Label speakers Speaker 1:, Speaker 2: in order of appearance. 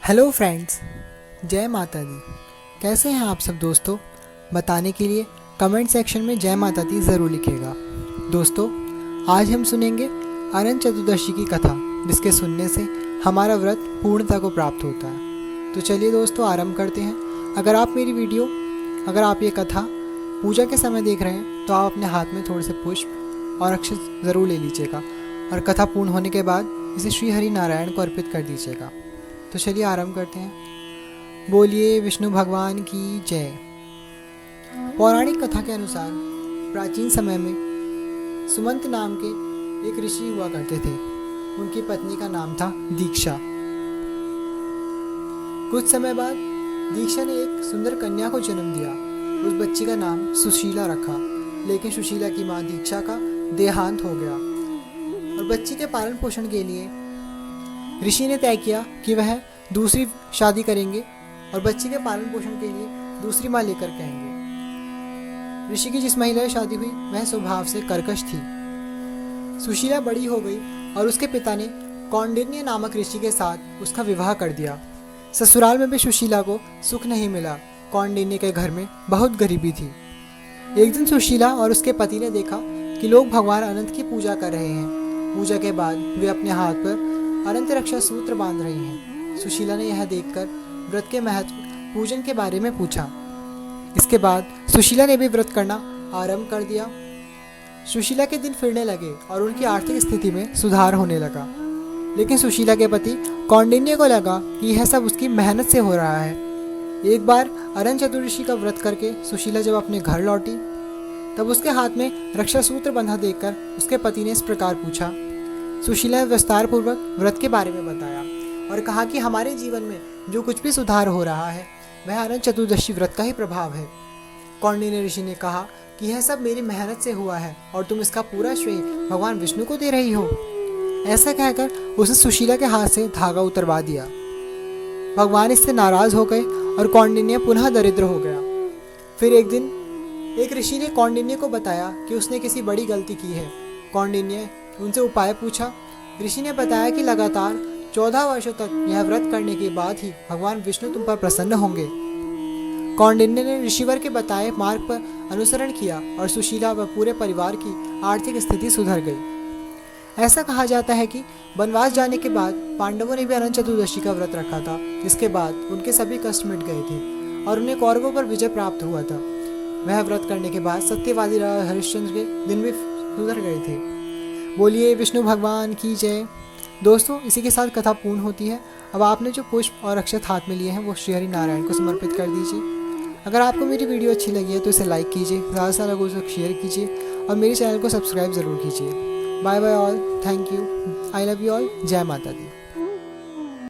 Speaker 1: Hello friends, जय माता दी। कैसे हैं आप सब दोस्तों? बताने के लिए कमेंट सेक्शन में जय माता दी ज़रूर लिखिएगा। दोस्तों, आज हम सुनेंगे अनंत चतुर्दशी की कथा, जिसके सुनने से हमारा व्रत पूर्णता को प्राप्त होता है। तो चलिए दोस्तों, आरंभ करते हैं। अगर आप ये कथा पूजा के समय देख रहे हैं तो आप अपने हाथ में थोड़े से पुष्प और अक्षत ज़रूर ले लीजिएगा और कथा पूर्ण होने के बाद इसे श्री हरि नारायण को अर्पित कर दीजिएगा। तो चलिए आरंभ करते हैं। बोलिए विष्णु भगवान की जय। पौराणिक कथा के अनुसार प्राचीन समय में सुमंत नाम के एक ऋषि हुआ करते थे। उनकी पत्नी का नाम था दीक्षा। कुछ समय बाद दीक्षा ने एक सुंदर कन्या को जन्म दिया। उस बच्ची का नाम सुशीला रखा, लेकिन सुशीला की मां दीक्षा का देहांत हो गया और बच्ची के पालन पोषण के लिए ऋषि ने तय किया कि वह दूसरी शादी करेंगे और बच्ची के पालन पोषण के लिए दूसरी मां लेकर के आएंगे। ऋषि की जिस महिला से शादी हुई वह स्वभाव से कर्कश थी। सुशीला बड़ी हो गई और उसके पिता ने कौंडिन्य नामक ऋषि के साथ उसका विवाह कर दिया। ससुराल में भी सुशीला को सुख नहीं मिला। कौंडिन्य के घर में बहुत गरीबी थी। एक दिन सुशीला और उसके पति ने देखा कि लोग भगवान अनंत की पूजा कर रहे हैं। पूजा के बाद वे अपने हाथ पर अनंत रक्षा सूत्र बांध रही हैं। सुशीला ने यह देखकर व्रत के महत्व पूजन के बारे में पूछा। इसके बाद सुशीला ने भी व्रत करना आरंभ कर दिया। सुशीला के दिन फिरने लगे और उनकी आर्थिक स्थिति में सुधार होने लगा। लेकिन सुशीला के पति कौंडिन्य को लगा कि यह सब उसकी मेहनत से हो रहा है। एक बार अनंत चतुर्दशी का व्रत करके सुशीला जब अपने घर लौटी तब उसके हाथ में रक्षा सूत्र बंधा देखकर उसके पति ने इस प्रकार पूछा। सुशीला ने विस्तार पूर्वक व्रत के बारे में बताया और कहा कि हमारे जीवन में जो कुछ भी सुधार हो रहा है वह अनंत चतुर्दशी व्रत का ही प्रभाव है। कौंडिन्य ऋषि ने कहा कि यह सब मेरी मेहनत से हुआ है और तुम इसका पूरा श्रेय भगवान विष्णु को दे रही हो। ऐसा कहकर उसने सुशीला के हाथ से धागा उतरवा दिया। भगवान इससे नाराज हो गए और कौंडिन्य पुनः दरिद्र हो गया। फिर एक दिन एक ऋषि ने कौंडिन्य को बताया कि उसने किसी बड़ी गलती की है। कौंडिन्य उनसे उपाय पूछा। ऋषि ने बताया कि लगातार 14 वर्षों तक यह व्रत करने के बाद ही भगवान विष्णु तुम पर प्रसन्न होंगे। कौंडिन्य ने ऋषिवर के बताए मार्ग पर अनुसरण किया और सुशीला व पूरे परिवार की आर्थिक स्थिति सुधर गई। ऐसा कहा जाता है कि वनवास जाने के बाद पांडवों ने भी अनंत चतुर्दशी का व्रत रखा था। इसके बाद उनके सभी कष्ट मिट गए थे और उन्हें कौरवों पर विजय प्राप्त हुआ था। वह व्रत करने के बाद सत्यवादी राजा हरिश्चंद्र के दिन भी सुधर गए थे। बोलिए विष्णु भगवान की जय। दोस्तों, इसी के साथ कथा पूर्ण होती है। अब आपने जो पुष्प और अक्षत हाथ में लिए हैं वो श्री हरि नारायण को समर्पित कर दीजिए। अगर आपको मेरी वीडियो अच्छी लगी है तो इसे लाइक कीजिए, ज़्यादा से लोगों से शेयर कीजिए और मेरे चैनल को सब्सक्राइब ज़रूर कीजिए। Bye bye all, thank you, I love you all. जय माता दी।